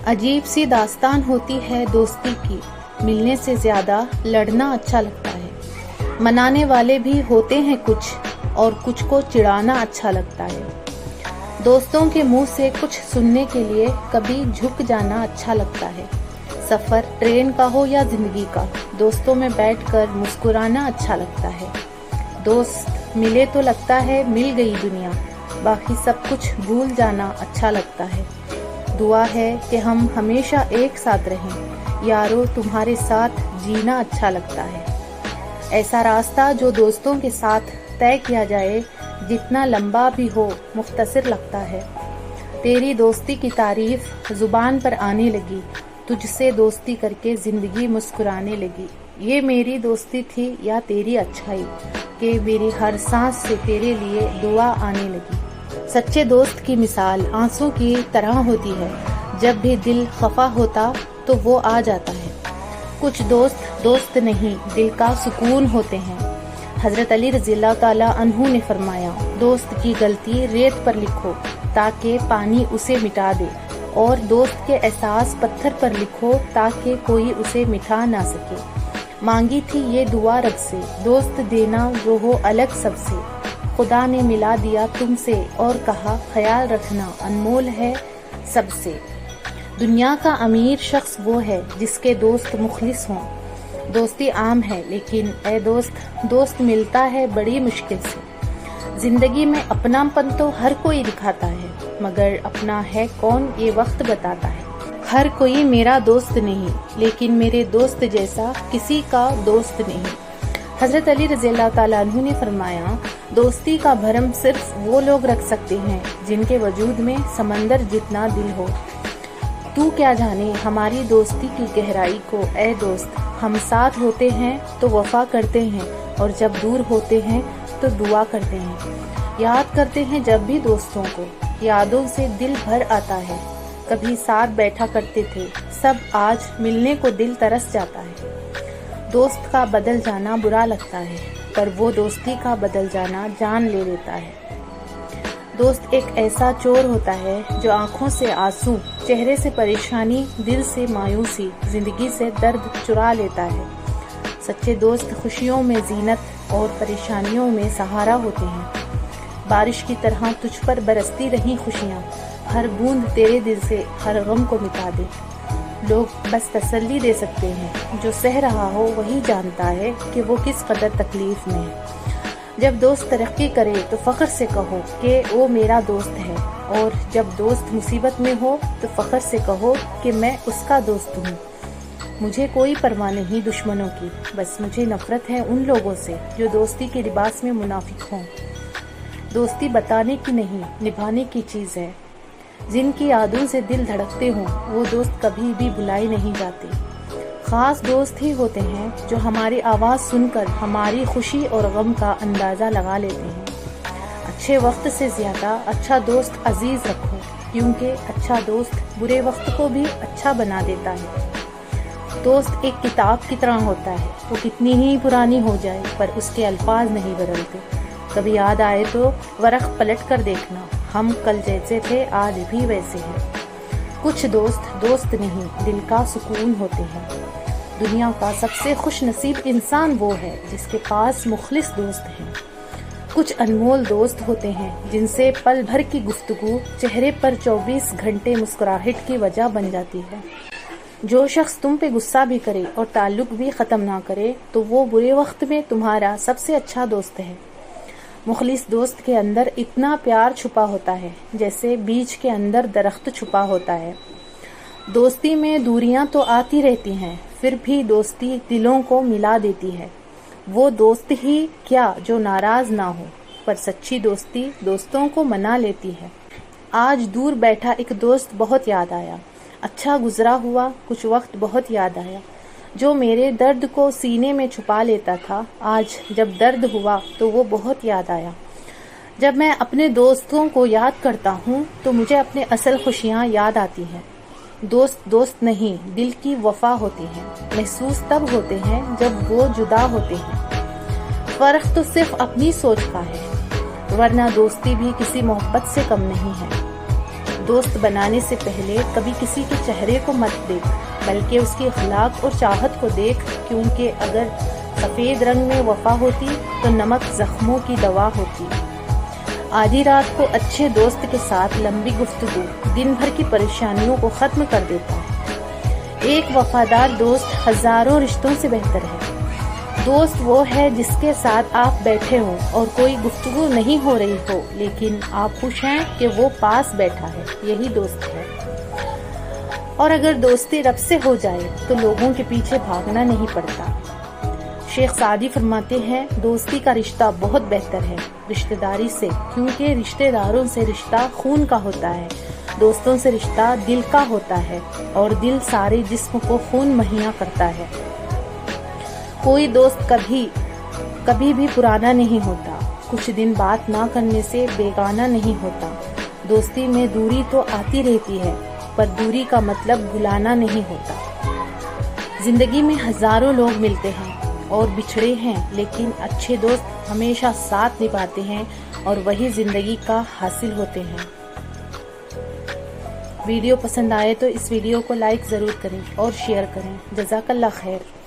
عجیب سی داستان ہوتی ہے دوستی کی، ملنے سے زیادہ لڑنا اچھا لگتا ہے۔ منانے والے بھی ہوتے ہیں کچھ، اور کچھ کو چڑھانا اچھا لگتا ہے۔ دوستوں کے منہ سے کچھ سننے کے لیے کبھی جھک جانا اچھا لگتا ہے۔ سفر ٹرین کا ہو یا زندگی کا، دوستوں میں بیٹھ کر مسکرانا اچھا لگتا ہے۔ دوست ملے تو لگتا ہے مل گئی دنیا، باقی سب کچھ بھول جانا اچھا لگتا ہے۔ دعا ہے کہ ہم ہمیشہ ایک ساتھ رہیں، یارو تمہارے ساتھ جینا اچھا لگتا ہے۔ ایسا راستہ جو دوستوں کے ساتھ طے کیا جائے، جتنا لمبا بھی ہو مختصر لگتا ہے۔ تیری دوستی کی تعریف زبان پر آنے لگی، تجھ سے دوستی کر کے زندگی مسکرانے لگی۔ یہ میری دوستی تھی یا تیری اچھائی، کہ میری ہر سانس سے تیرے لیے دعا آنے لگی۔ سچے دوست کی مثال آنسوں کی طرح ہوتی ہے، جب بھی دل خفا ہوتا تو وہ آ جاتا ہے۔ کچھ دوست دوست نہیں، دل کا سکون ہوتے ہیں۔ حضرت علی رضی اللہ تعالیٰ عنہ نے فرمایا، دوست کی غلطی ریت پر لکھو تاکہ پانی اسے مٹا دے، اور دوست کے احساس پتھر پر لکھو تاکہ کوئی اسے مٹا نہ سکے۔ مانگی تھی یہ دعا رب سے، دوست دینا جو ہو الگ سب سے۔ خدا نے ملا دیا تم سے اور کہا خیال رکھنا انمول ہے سب سے۔ دنیا کا امیر شخص وہ ہے جس کے دوست مخلص ہوں۔ دوستی عام ہے لیکن اے دوست ملتا ہے بڑی مشکل سے۔ زندگی میں اپنا پن تو ہر کوئی دکھاتا ہے، مگر اپنا ہے کون یہ وقت بتاتا ہے۔ ہر کوئی میرا دوست نہیں، لیکن میرے دوست جیسا کسی کا دوست نہیں۔ حضرت علی رضی اللہ تعالیٰ عنہ نے فرمایا، دوستی کا بھرم صرف وہ لوگ رکھ سکتے ہیں جن کے وجود میں سمندر جتنا دل ہو۔ تو کیا جانے ہماری دوستی کی گہرائی کو اے دوست، ہم ساتھ ہوتے ہیں تو وفا کرتے ہیں، اور جب دور ہوتے ہیں تو دعا کرتے ہیں۔ یاد کرتے ہیں جب بھی دوستوں کو، یادوں سے دل بھر آتا ہے۔ کبھی ساتھ بیٹھا کرتے تھے سب، آج ملنے کو دل ترس جاتا ہے۔ دوست کا بدل جانا برا لگتا ہے، پر وہ دوستی کا بدل جانا جان لے لیتا ہے۔ دوست ایک ایسا چور ہوتا ہے جو آنکھوں سے آنسو، چہرے سے پریشانی، دل سے مایوسی، زندگی سے درد چرا لیتا ہے۔ سچے دوست خوشیوں میں زینت اور پریشانیوں میں سہارا ہوتے ہیں۔ بارش کی طرح تجھ پر برستی رہیں خوشیاں، ہر بوند تیرے دل سے ہر غم کو مٹا دے۔ لوگ بس تسلی دے سکتے ہیں، جو سہ رہا ہو وہی جانتا ہے کہ وہ کس قدر تکلیف میں ہے۔ جب دوست ترقی کرے تو فخر سے کہو کہ وہ میرا دوست ہے، اور جب دوست مصیبت میں ہو تو فخر سے کہو کہ میں اس کا دوست ہوں۔ مجھے کوئی پرواہ نہیں دشمنوں کی، بس مجھے نفرت ہے ان لوگوں سے جو دوستی کے لباس میں منافق ہوں۔ دوستی بتانے کی نہیں، نبھانے کی چیز ہے۔ جن کی یادوں سے دل دھڑکتے ہوں وہ دوست کبھی بھی بھلائے نہیں جاتے۔ خاص دوست ہی ہوتے ہیں جو ہماری آواز سن کر ہماری خوشی اور غم کا اندازہ لگا لیتے ہیں۔ اچھے وقت سے زیادہ اچھا دوست عزیز رکھو، کیونکہ اچھا دوست برے وقت کو بھی اچھا بنا دیتا ہے۔ دوست ایک کتاب کی طرح ہوتا ہے، وہ کتنی ہی پرانی ہو جائے پر اس کے الفاظ نہیں بدلتے۔ کبھی یاد آئے تو ورق پلٹ کر دیکھنا، ہم کل جیسے تھے آج بھی ویسے ہیں۔ کچھ دوست نہیں، دل کا سکون ہوتے ہیں۔ دنیا کا سب سے خوش نصیب انسان وہ ہے جس کے پاس مخلص دوست ہیں۔ کچھ انمول دوست ہوتے ہیں جن سے پل بھر کی گفتگو چہرے پر 24 گھنٹے مسکراہٹ کی وجہ بن جاتی ہے۔ جو شخص تم پہ غصہ بھی کرے اور تعلق بھی ختم نہ کرے تو وہ برے وقت میں تمہارا سب سے اچھا دوست ہے۔ مخلص دوست کے اندر اتنا پیار چھپا ہوتا ہے جیسے بیج کے اندر درخت چھپا ہوتا ہے۔ دوستی میں دوریاں تو آتی رہتی ہیں، پھر بھی دوستی دلوں کو ملا دیتی ہے۔ وہ دوست ہی کیا جو ناراض نہ ہو، پر سچی دوستی دوستوں کو منا لیتی ہے۔ آج دور بیٹھا ایک دوست بہت یاد آیا، اچھا گزرا ہوا کچھ وقت بہت یاد آیا۔ جو میرے درد کو سینے میں چھپا لیتا تھا، آج جب درد ہوا تو وہ بہت یاد آیا۔ جب میں اپنے دوستوں کو یاد کرتا ہوں تو مجھے اپنے اصل خوشیاں یاد آتی ہیں۔ دوست نہیں، دل کی وفا ہوتی ہے، محسوس تب ہوتے ہیں جب وہ جدا ہوتے ہیں۔ فرق تو صرف اپنی سوچ کا ہے، ورنہ دوستی بھی کسی محبت سے کم نہیں ہے۔ دوست بنانے سے پہلے کبھی کسی کے چہرے کو مت دیکھ، بلکہ اس کے اخلاق اور چاہت کو دیکھ، کیونکہ اگر سفید رنگ میں وفا ہوتی تو نمک زخموں کی دوا ہوتی۔ آدھی رات کو اچھے دوست کے ساتھ لمبی گفتگو دن بھر کی پریشانیوں کو ختم کر دیتا ہے۔ ایک وفادار دوست ہزاروں رشتوں سے بہتر ہے۔ دوست وہ ہے جس کے ساتھ آپ بیٹھے ہوں اور کوئی گفتگو نہیں ہو رہی ہو، لیکن آپ خوش ہیں کہ وہ پاس بیٹھا ہے، یہی دوست ہے۔ اور اگر دوستی رب سے ہو جائے تو لوگوں کے پیچھے بھاگنا نہیں پڑتا۔ شیخ سعدی فرماتے ہیں، دوستی کا رشتہ بہت بہتر ہے رشتہ داری سے، کیونکہ رشتہ داروں سے رشتہ خون کا ہوتا ہے، دوستوں سے رشتہ دل کا ہوتا ہے، اور دل سارے جسم کو خون مہیا کرتا ہے۔ کوئی دوست کبھی بھی پرانا نہیں ہوتا، کچھ دن بات نہ کرنے سے بیگانہ نہیں ہوتا۔ دوستی میں دوری تو آتی رہتی ہے، پر دوری کا مطلب بھلانا نہیں ہوتا۔ زندگی میں ہزاروں لوگ ملتے ہیں اور بچھڑے ہیں، لیکن اچھے دوست ہمیشہ ساتھ نبھاتے ہیں اور وہی زندگی کا حاصل ہوتے ہیں۔ ویڈیو پسند آئے تو اس ویڈیو کو لائک ضرور کریں اور شیئر کریں۔ جزاک اللہ خیر۔